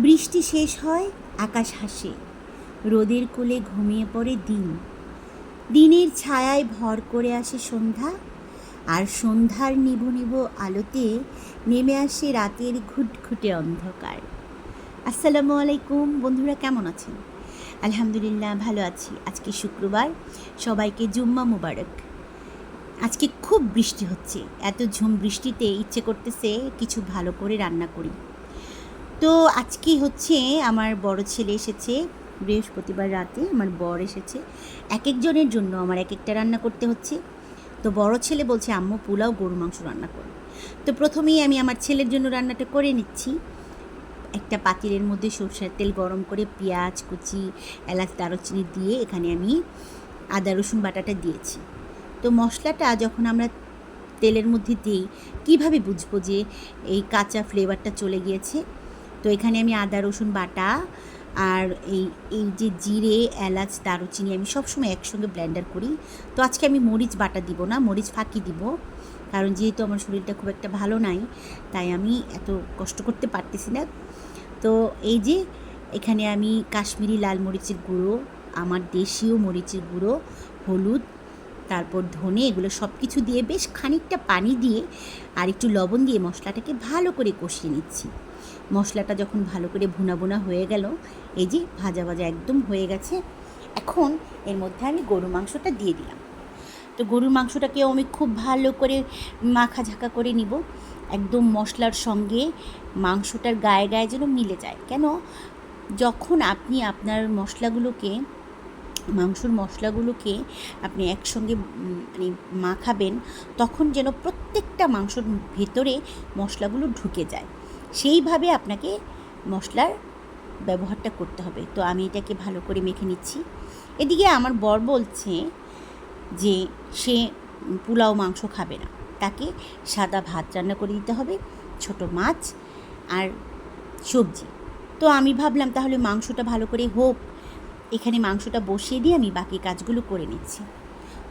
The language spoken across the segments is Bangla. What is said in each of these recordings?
বৃষ্টি শেষ হয়, আকাশ হাসে, রোদের কোলে ঘুমিয়ে পড়ে দিন। দিনের ছায়ায় ভর করে আসে সন্ধ্যা, আর সন্ধ্যার নিভু নিভু আলোতে নেমে আসে রাতের ঘুটঘুটে অন্ধকার। আসসালামু আলাইকুম বন্ধুরা, কেমন আছেন? আলহামদুলিল্লাহ ভালো আছি। আজকে শুক্রবার, সবাইকে জুম্মা মুবারক। আজকে খুব বৃষ্টি হচ্ছে, এত ঝুম বৃষ্টিতে ইচ্ছে করতেছে কিছু ভালো করে রান্না করি। তো আজকে হচ্ছে আমার বড় ছেলে এসেছে, বৃহস্পতিবার রাতে আমার বর এসেছে। এক একজনের জন্য আমার এক একটা রান্না করতে হচ্ছে। তো বড় ছেলে বলছে আম্মু পোলাও গরু মাংস রান্না করো। তো প্রথমেই আমি আমার ছেলের জন্য রান্নাটা করে নিচ্ছি। একটা পাতিলের মধ্যে সরষের তেল গরম করে পেঁয়াজ কুচি, এলাচ দারুচিনি দিয়ে এখানে আমি আদা রসুন বাটাটা দিয়েছি। তো মশলাটা যখন আমরা তেলের মধ্যে দিই, কীভাবে বুঝবো যে এই কাঁচা ফ্লেভারটা চলে গিয়েছে? তো এখানে আমি আদা রসুন বাটা আর এই যে জিরে এলাচ দারুচিনি আমি সবসময় একসঙ্গে ব্লেন্ডার করি। তো আজকে আমি মরিচ বাটা দিব না, মরিচ ফাঁকি দিব, কারণ যেহেতু আমার শরীরটা খুব একটা ভালো নাই, তাই আমি এত কষ্ট করতে পারতেছি না। তো এই যে এখানে আমি কাশ্মীরি লাল মরিচের গুঁড়ো, আমার দেশীয় মরিচের গুঁড়ো, হলুদ, তারপর ধনে, এগুলো সব কিছু দিয়ে বেশ খানিকটা পানি দিয়ে আর একটু লবণ দিয়ে মশলাটাকে ভালো করে কষিয়ে নিচ্ছি। মশলাটা যখন ভালো করে ভুনা ভুনা হয়ে গেল, এই যে ভাজা ভাজা একদম হয়ে গেছে, এখন এর মধ্যে আমি গরুর মাংসটা দিয়ে দিলাম। তো গরুর মাংসটাকেও আমি খুব ভালো করে মাখা ঝাঁকা করে নিব, একদম মশলার সঙ্গে মাংসটার গায়ে গায়ে যেন মিলে যায়। কেন, যখন আপনি আপনার মাংসর মশলাগুলোকে আপনি একসঙ্গে মানে মাখাবেন, তখন যেন প্রত্যেকটা মাংসর ভেতরে মশলাগুলো ঢুকে যায়, সেইভাবে আপনাকে মশলার ব্যবহারটা করতে হবে। তো আমি এটাকে ভালো করে মেখে নিচ্ছি। এদিকে আমার বর বলছে যে সে পোলাও মাংস খাবে না, তাকে সাদা ভাত রান্না করে দিতে হবে, ছোট মাছ আর সবজি। তো আমি ভাবলাম তাহলে মাংসটা ভালো করে হোক, এখানে মাংসটা বসিয়ে দিয়ে আমি বাকি কাজগুলো করে নিচ্ছি।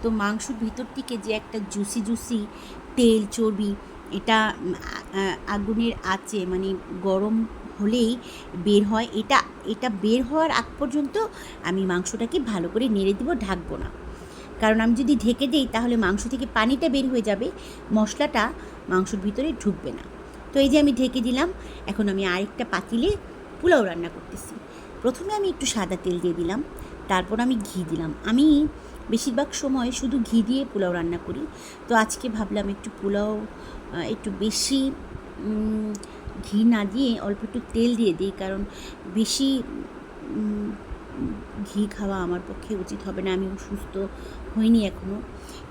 তো মাংসর ভিতর থেকে যে একটা জুসি জুসি তেল চর্বি, এটা আগুনের আঁচে মানে গরম হলেই বের হয়। এটা বের হওয়ার আগ পর্যন্ত আমি মাংসটাকে ভালো করে নেড়ে দিব, ঢাকবো না, কারণ আমি যদি ঢেকে দিই তাহলে মাংস থেকে পানিটা বের হয়ে যাবে, মশলাটা মাংসর ভিতরে ঢুকবে না। তো এই যে আমি ঢেকে দিলাম। এখন আমি আরেকটা পাতিলে পোলাও রান্না করতেছি। প্রথমে আমি একটু সাদা তেল দিয়ে দিলাম, তারপর আমি ঘি দিলাম। আমি বেশিরভাগ সময় শুধু ঘি দিয়ে পোলাও রান্না করি। তো আজকে ভাবলাম একটু পোলাও একটু বেশি ঘি না দিয়ে অল্প একটু তেল দিয়ে দিই, কারণ বেশি ঘি খাওয়া আমার পক্ষে উচিত হবে না। আমি সুস্থ হইনি এখনও,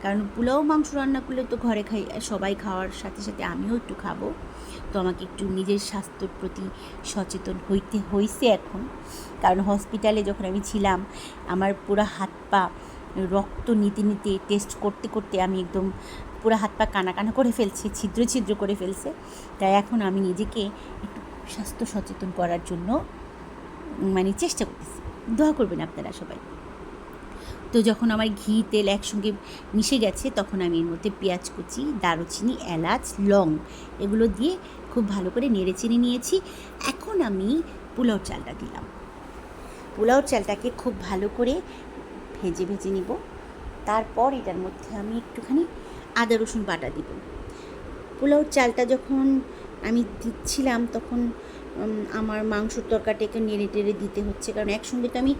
কারণ পোলাও মাংস রান্না করলে তো ঘরে সবাই খাওয়ার সাথে সাথে আমিও একটু খাবো। তো আমাকে একটু নিজের স্বাস্থ্যর প্রতি সচেতন হয়েছে এখন, কারণ হসপিটালে যখন আমি ছিলাম আমার পুরো হাত পা রক্ত নিতে নিতে টেস্ট করতে করতে আমি একদম পুরো হাত পা কানা কানা করে ফেলছে, ছিদ্র ছিদ্র করে ফেলছে। তাই এখন আমি নিজেকে একটু স্বাস্থ্য সচেতন করার জন্য মানে চেষ্টা করতেছি। দোয়া করবেন আপনারা সবাই। তো যখন আমার ঘি তেল একসঙ্গে মিশে গেছে, তখন আমি এর মধ্যে পেঁয়াজ কুচি, দারুচিনি, এলাচ, লং এগুলো দিয়ে খুব ভালো করে নেড়ে চেড়ে নিয়েছি। এখন আমি পোলাও চালটা দিলাম। পোলাও চালটাকে খুব ভালো করে ভেজে ভেজে নিব। তারপর এটার মধ্যে আমি একটুখানি আদা রসুন বাটা দিব। পোলাও চালটা যখন আমি দিচ্ছিলাম, তখন আমার মাংসর তরকারিটাকে নেড়ে টেড়ে দিতে হচ্ছে, কারণ একসঙ্গে তো আমি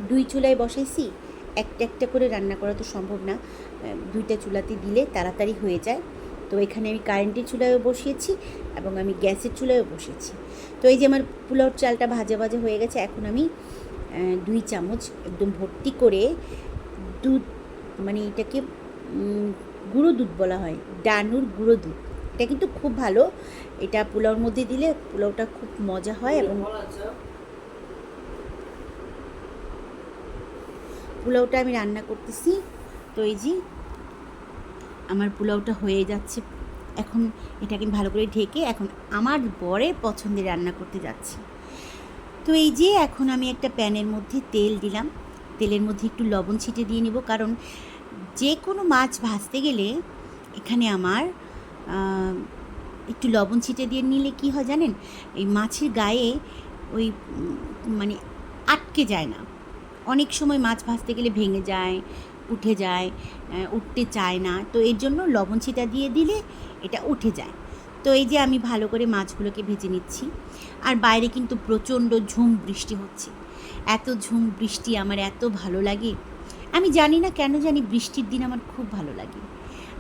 2 চুলায় বসাইছি, একটা একটা করে রান্না করা তো সম্ভব না, 2টা চুলাতে দিলে তাড়াতাড়ি হয়ে যায়। তো এখানে আমি কারেন্টের চুলায়ও বসিয়েছি এবং আমি গ্যাসের চুলায়ও বসিয়েছি। তো এই যে আমার পোলাওর চালটা ভাজা ভাজা হয়ে গেছে। এখন আমি 2 চামচ একদম ভর্তি করে দুধ, মানে এটাকে গুঁড়ো দুধ বলা হয়, ডানুর গুঁড়ো দুধ, এটা কিন্তু খুব ভালো। এটা পোলাওর মধ্যে দিলে পোলাওটা খুব মজা হয়। এবং পোলাওটা আমি রান্না করতেছি। তো এই যে আমার পোলাওটা হয়ে যাচ্ছে। এখন এটাকে ভালো করে ঢেকে এখন আমার বরের পছন্দের রান্না করতে যাচ্ছি। তো এই যে এখন আমি একটা প্যানের মধ্যে তেল দিলাম, তেলের মধ্যে একটু লবণ ছিটে দিয়ে নেব, কারণ যে কোনো মাছ ভাজতে গেলে এখানে আমার একটু লবণ ছিটে দিয়ে নিলে কি হয় জানেন, এই মাছের গায়ে ওই মানে আটকে যায় না। অনেক সময় মাছ ভাজতে গেলে ভেঙে যায়, উঠে যায়, উঠতে চায় না, তো এর জন্য লবণ ছিটা দিয়ে দিলে এটা উঠে যায়। তো এই যে আমি ভালো করে মাছগুলোকে ভেজে নিচ্ছি। আর বাইরে কিন্তু প্রচণ্ড ঝুম বৃষ্টি হচ্ছে। এত ঝুম বৃষ্টি আমার এত ভালো লাগে। আমি জানি না কেন জানি বৃষ্টির দিন আমার খুব ভালো লাগে।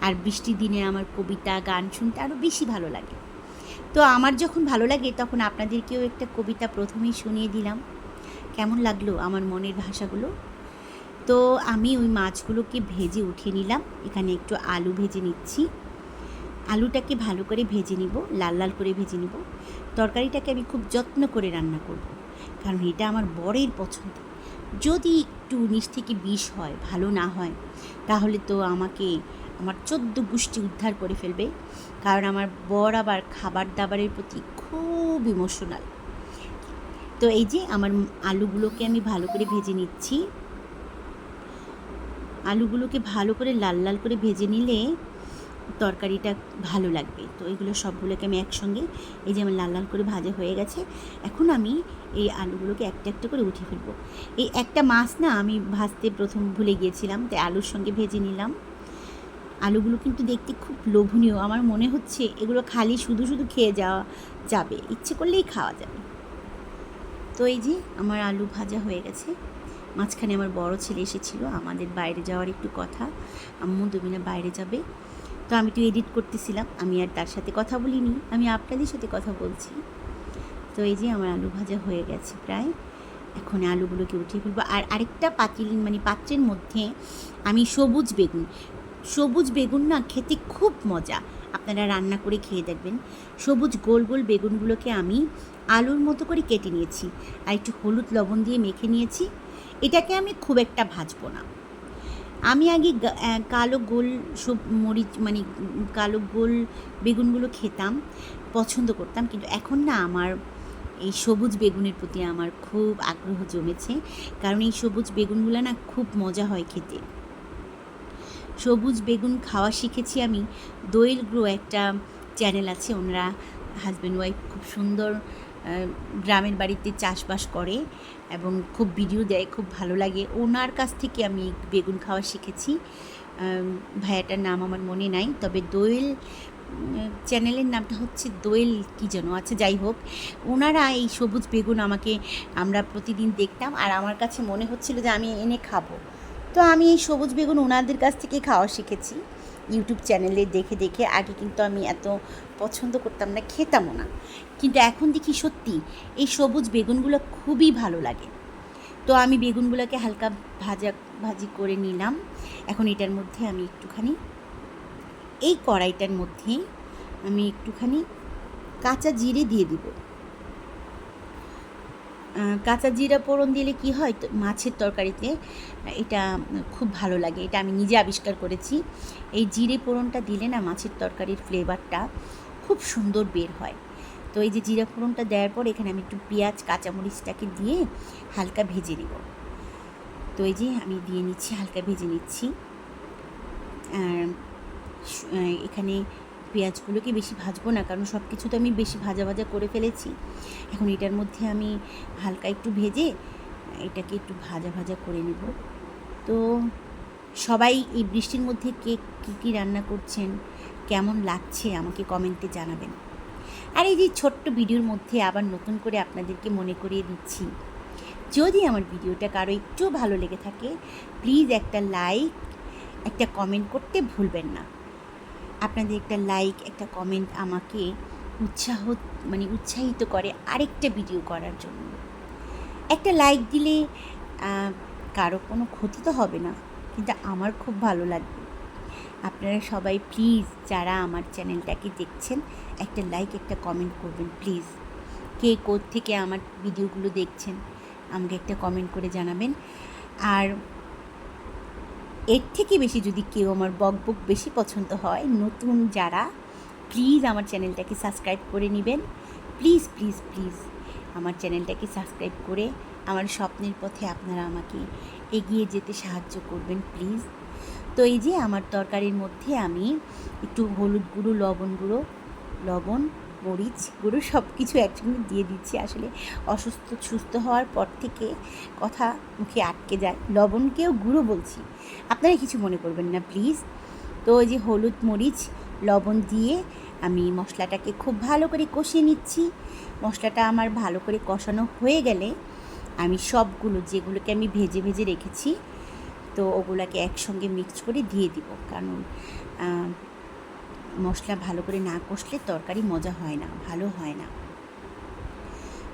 আর বৃষ্টির দিনে আমার কবিতা গান শুনতে আরও বেশি ভালো লাগে। তো আমার যখন ভালো লাগে তখন আপনাদেরকেও একটা কবিতা প্রথমেই শুনিয়ে দিলাম। কেমন লাগলো আমার মনের ভাষাগুলো? তো আমি ওই মাছগুলোকে ভেজে উঠিয়ে নিলাম। এখানে একটু আলু ভেজে নিচ্ছি। আলুটাকে ভালো করে ভেজে নিব, লাল লাল করে ভেজে নিব। তরকারিটাকে আমি খুব যত্ন করে রান্না করব, কারণ এটা আমার বরের পছন্দ। যদি একটু 19 থেকে 20 হয়, ভালো না হয়, তাহলে তো আমাকে আমার 14 গোষ্ঠী উদ্ধার করে ফেলবে। কারণ আমার বর আবার খাবার দাবারের প্রতি খুব ইমোশনাল। তো এই যে আমার আলুগুলোকে আমি ভালো করে ভেজে নিচ্ছি। আলুগুলোকে ভালো করে লাল লাল করে ভেজে নিলে তরকারিটা ভালো লাগবে। তো এগুলো সবগুলোকে আমি একসঙ্গে, এই যে আমার লাল লাল করে ভাজা হয়ে গেছে, এখন আমি এই আলুগুলোকে একটা একটা করে উঠিয়ে ফেলবো। এই একটা মাছ না আমি ভাজতে প্রথম ভুলে গিয়েছিলাম, তাই আলুর সঙ্গে ভেজে নিলাম। আলুগুলো কিন্তু দেখতে খুব লোভনীয়। আমার মনে হচ্ছে এগুলো খালি শুধু শুধু খেয়ে যাওয়া যাবে, ইচ্ছে করলেই খাওয়া যাবে। তো এই যে আমার আলু ভাজা হয়ে গেছে। মাঝখানে আমার বড় ছেলে এসেছিলো, আমাদের বাইরে যাওয়ার একটু কথা, আম্মু তুমি না বাইরে যাবে। তো আমি একটু এডিট করতেছিলাম, আমি আর তার সাথে কথা বলিনি, আমি আপনাদের সাথে কথা বলছি। তো এই যে আমার আলু ভাজা হয়ে গেছে প্রায়, এখন আলুগুলোকে উঠিয়ে ফেলবো। আর আরেকটা পাত্রের মধ্যে আমি সবুজ বেগুন না খেতে খুব মজা, আপনারা রান্না করে খেয়ে দেখবেন। সবুজ গোল গোল বেগুনগুলোকে আমি আলুর মতো করে কেটে নিয়েছি, আর একটু হলুদ লবণ দিয়ে মেখে নিয়েছি। এটাকে আমি খুব একটা ভাজবো না। আমি আগে কালো গোল কালো গোল বেগুনগুলো খেতাম, পছন্দ করতাম, কিন্তু এখন না আমার এই সবুজ বেগুনের প্রতি আমার খুব আগ্রহ জমেছে। কারণ এই সবুজ বেগুনগুলো না খুব মজা হয় খেতে। সবুজ বেগুন খাওয়া শিখেছি আমি। দোয়েল গ্রো একটা চ্যানেল আছে, ওনারা হাজব্যান্ড ওয়াইফ খুব সুন্দর গ্রামের বাড়িতে চাষবাস করে এবং খুব ভিডিও দেয়, খুব ভালো লাগে। ওনার কাছ থেকে আমি বেগুন খাওয়া শিখেছি। ভাইয়াটার নাম আমার মনে নাই, তবে দোয়েল চ্যানেলের নামটা হচ্ছে দোয়েল কী যেন আছে, যাই হোক। ওনারা এই সবুজ বেগুন আমরা প্রতিদিন দেখতাম, আর আমার কাছে মনে হচ্ছিল যে আমি এনে খাবো। তো আমি এই সবুজ বেগুন ওনাদের কাছ থেকে খাওয়া শিখেছি ইউটিউব চ্যানেলে দেখে দেখে। আগে কিন্তু আমি এত পছন্দ করতাম না, খেতামও না, কিন্তু এখন দেখি সত্যি এই সবুজ বেগুনগুলো খুবই ভালো লাগে। তো আমি বেগুনগুলোকে হালকা ভাজি করে নিলাম। এখন এটার মধ্যে আমি একটুখানি, এই কড়াইটার মধ্যে আমি একটুখানি কাঁচা জিরে দিয়ে দিব। কাঁচা জিরা ফোড়ন দিলে কি হয়, তো মাছের তরকারিতে এটা খুব ভালো লাগে। এটা আমি নিজে আবিষ্কার করেছি। এই জিরে ফোড়নটা দিলে না মাছের তরকারির ফ্লেভারটা খুব সুন্দর বের হয়। তো এই যে জিরা ফোড়নটা দেওয়ার পর এখানে আমি একটু পেঁয়াজ কাঁচামরিচটাকে দিয়ে হালকা ভেজে নেব। তো এই যে আমি দিয়ে নিচ্ছি, হালকা ভেজে নিচ্ছি। এখানে পেঁয়াজগুলোকে বেশি ভাজবো না, কারণ সব কিছু তো আমি বেশি ভাজা করে ফেলেছি। এখন এটার মধ্যে আমি হালকা একটু ভেজে এটাকে একটু ভাজা করে নেব। তো সবাই এই বৃষ্টির মধ্যে কে কী রান্না করছেন, কেমন লাগছে আমাকে কমেন্টে জানাবেন। আর এই যে ছোট্ট ভিডিওর মধ্যে আবার নতুন করে আপনাদেরকে মনে করিয়ে দিচ্ছি, যদি আমার ভিডিওটা কারো একটু ভালো লেগে থাকে, প্লিজ একটা লাইক, একটা কমেন্ট করতে ভুলবেন না। আপনাদের একটা লাইক, একটা কমেন্ট আমাকে উৎসাহিত করে আরেকটা ভিডিও করার জন্য। একটা লাইক দিলে কারো কোনো ক্ষতি তো হবে না, কিন্তু আমার খুব ভালো লাগবে। আপনারা সবাই প্লিজ যারা আমার চ্যানেলটাকে দেখছেন, একটা লাইক, একটা কমেন্ট করবেন প্লিজ। কে থেকে আমার ভিডিওগুলো দেখছেন আমাকে একটা কমেন্ট করে জানাবেন। আর এর থেকে বেশি যদি কেউ আমার বকবক বেশি পছন্দ হয়, নতুন যারা, প্লিজ আমার চ্যানেলটাকে সাবস্ক্রাইব করে নেবেন। প্লিজ প্লিজ প্লিজ আমার চ্যানেলটাকে সাবস্ক্রাইব করে আমার স্বপ্নের পথে আপনারা আমাকে এগিয়ে যেতে সাহায্য করবেন প্লিজ। তো এই যে আমার তরকারির মধ্যে আমি একটু হলুদ গুঁড়ো, লবণ, মরিচ গুঁড়ো সব কিছু একসঙ্গে দিয়ে দিচ্ছি। আসলে সুস্থ হওয়ার পর থেকে কথা মুখে আটকে যায়, লবণকেও গুঁড়ো বলছি, আপনারা কিছু মনে করবেন না প্লিজ। তো ওই যে হলুদ মরিচ লবণ দিয়ে আমি মশলাটাকে খুব ভালো করে কষিয়ে নিচ্ছি। মশলাটা আমার ভালো করে কষানো হয়ে গেলে আমি সবগুলো যেগুলোকে আমি ভেজে ভেজে রেখেছি তো ওগুলোকে একসঙ্গে মিক্স করে দিয়ে দিব, কারণ মশলা ভালো করে না কষলে তরকারি মজা হয় না, ভালো হয় না।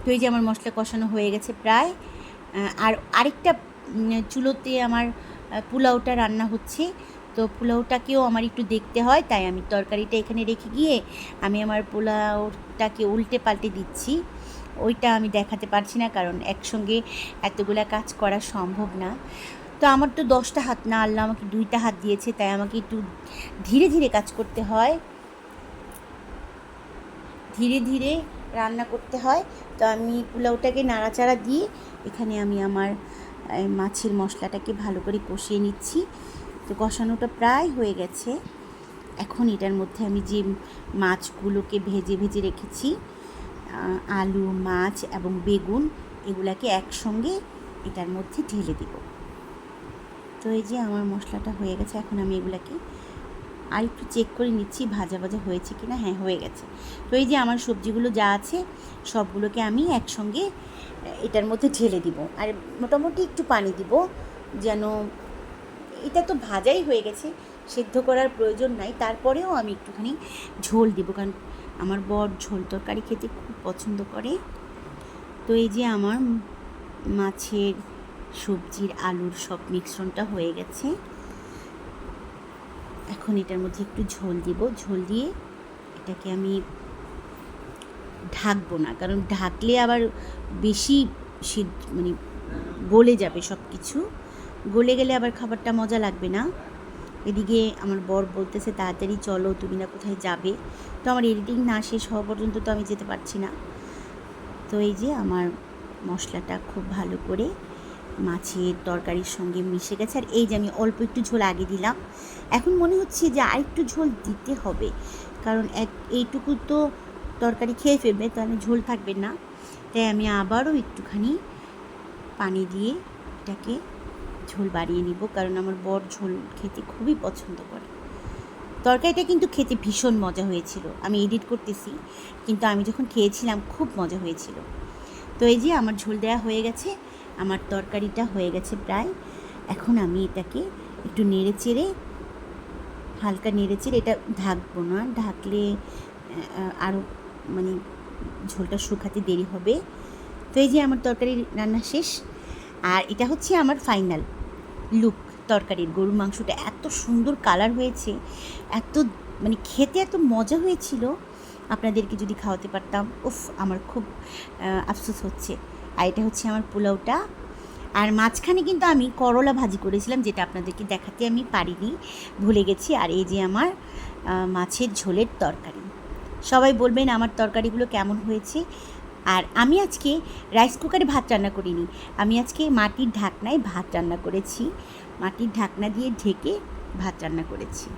তো এই যে আমার মশলা কষানো হয়ে গেছে প্রায়। আর আরেকটা চুলোতে আমার পোলাওটা রান্না হচ্ছে, তো পোলাওটাকেও আমার একটু দেখতে হয়, তাই আমি তরকারিটা এখানে রেখে গিয়ে আমি আমার পোলাওটাকে উল্টে পাল্টে দিচ্ছি। ওইটা আমি দেখাতে পারছি না, কারণ একসঙ্গে এতগুলা কাজ করা সম্ভব না। তো আমার তো 10টা হাত না, আল্লাহ আমাকে 2টা হাত দিয়েছে, তাই আমাকে একটু ধীরে ধীরে কাজ করতে হয়, ধীরে ধীরে রান্না করতে হয়। তো আমি পোলাওটাকে নাড়াচাড়া দিয়ে এখানে আমি আমার মাছের মশলাটাকে ভালো করে কষিয়ে নিচ্ছি। তো কষানোটা প্রায় হয়ে গেছে। এখন এটার মধ্যে আমি যে মাছগুলোকে ভেজে ভেজে রেখেছি, আলু, মাছ এবং বেগুন, এগুলাকে একসঙ্গে এটার মধ্যে ঢেলে দিব। তো এই যে আমার মশলাটা হয়ে গেছে, এখন আমি এগুলাকে আর একটু চেক করে নিচ্ছি ভাজা ভাজা হয়েছে কি না। হ্যাঁ, হয়ে গেছে। তো এই যে আমার সবজিগুলো যা আছে সবগুলোকে আমি একসঙ্গে এটার মধ্যে ঢেলে দিব, আর মোটামুটি একটু পানি দিব, যেন এটা তো ভাজাই হয়ে গেছে, সেদ্ধ করার প্রয়োজন নাই, তারপরেও আমি একটুখানি ঝোল দিব, কারণ আমার বর ঝোল তরকারি খেতে খুব পছন্দ করে। তো এই যে আমার মাছের, সবজির, আলুর সব মিশ্রণটা হয়ে গেছে। এখন এটার মধ্যে একটু ঝোল দিব, ঝোল দিয়ে এটাকে আমি ঢাকবো না, কারণ ঢাকলে আবার বেশি মানে গলে যাবে, সব কিছু গলে গেলে আবার খাবারটা মজা লাগবে না। এদিকে আমার বর বলতেছে তাড়াতাড়ি চলো, তুমি না কোথায় যাবে। তো আমার এডিটিং না শেষ হওয়া পর্যন্ত তো আমি যেতে পারছি না। তো এই যে আমার মশলাটা খুব ভালো করে মাছের তরকারির সঙ্গে মিশে গেছে, আর এই যে আমি অল্প একটু ঝোল আগে দিলাম, এখন মনে হচ্ছে যে আর একটু ঝোল দিতে হবে, কারণ এইটুকু তো তরকারি খেয়ে ফেলবে, তাহলে ঝোল থাকবে না। তাই আমি আবারও একটুখানি পানি দিয়ে এটাকে ঝোল বাড়িয়ে নিব, কারণ আমার বর ঝোল খেতে খুবই পছন্দ করে। তরকারিটা কিন্তু খেতে ভীষণ মজা হয়েছিল, আমি এডিট করতেছি, কিন্তু আমি যখন খেয়েছিলাম খুব মজা হয়েছিল। তো এই যে আমার ঝোল দেওয়া হয়ে গেছে, আমার তরকারিটা হয়ে গেছে প্রায়। এখন আমি এটাকে একটু হালকা নেড়ে চেড়ে এটা ঢাকবো না, ঢাকলে আরও মানে ঝোলটা শুকাতে দেরি হবে। তো এই যে আমার তরকারি রান্না শেষ, আর এটা হচ্ছে আমার ফাইনাল লুক তরকারির। গরুর মাংসটা এত সুন্দর কালার হয়েছে, এত মানে খেতে এত মজা হয়েছিল, আপনাদেরকে যদি খাওয়াতে পারতাম। উফ, আমার খুব আফসোস হচ্ছে। আর এটা হচ্ছে আমার পোলাওটা, আর মাঝখানে কিন্তু আমি করলা ভাজি করেছিলাম, যেটা আপনাদেরকে দেখাতে আমি পারিনি, ভুলে গেছি। আর এই যে আমার মাছের ঝোলের তরকারি। সবাই বলবেন আমার তরকারিগুলো কেমন হয়েছে। আর আমি আজকে রাইস কুকারে ভাত রান্না করিনি, আমি আজকে মাটির ঢাকনায় ভাত রান্না করেছি, মাটির ঢাকনা দিয়ে ঢেকে ভাত রান্না করেছি।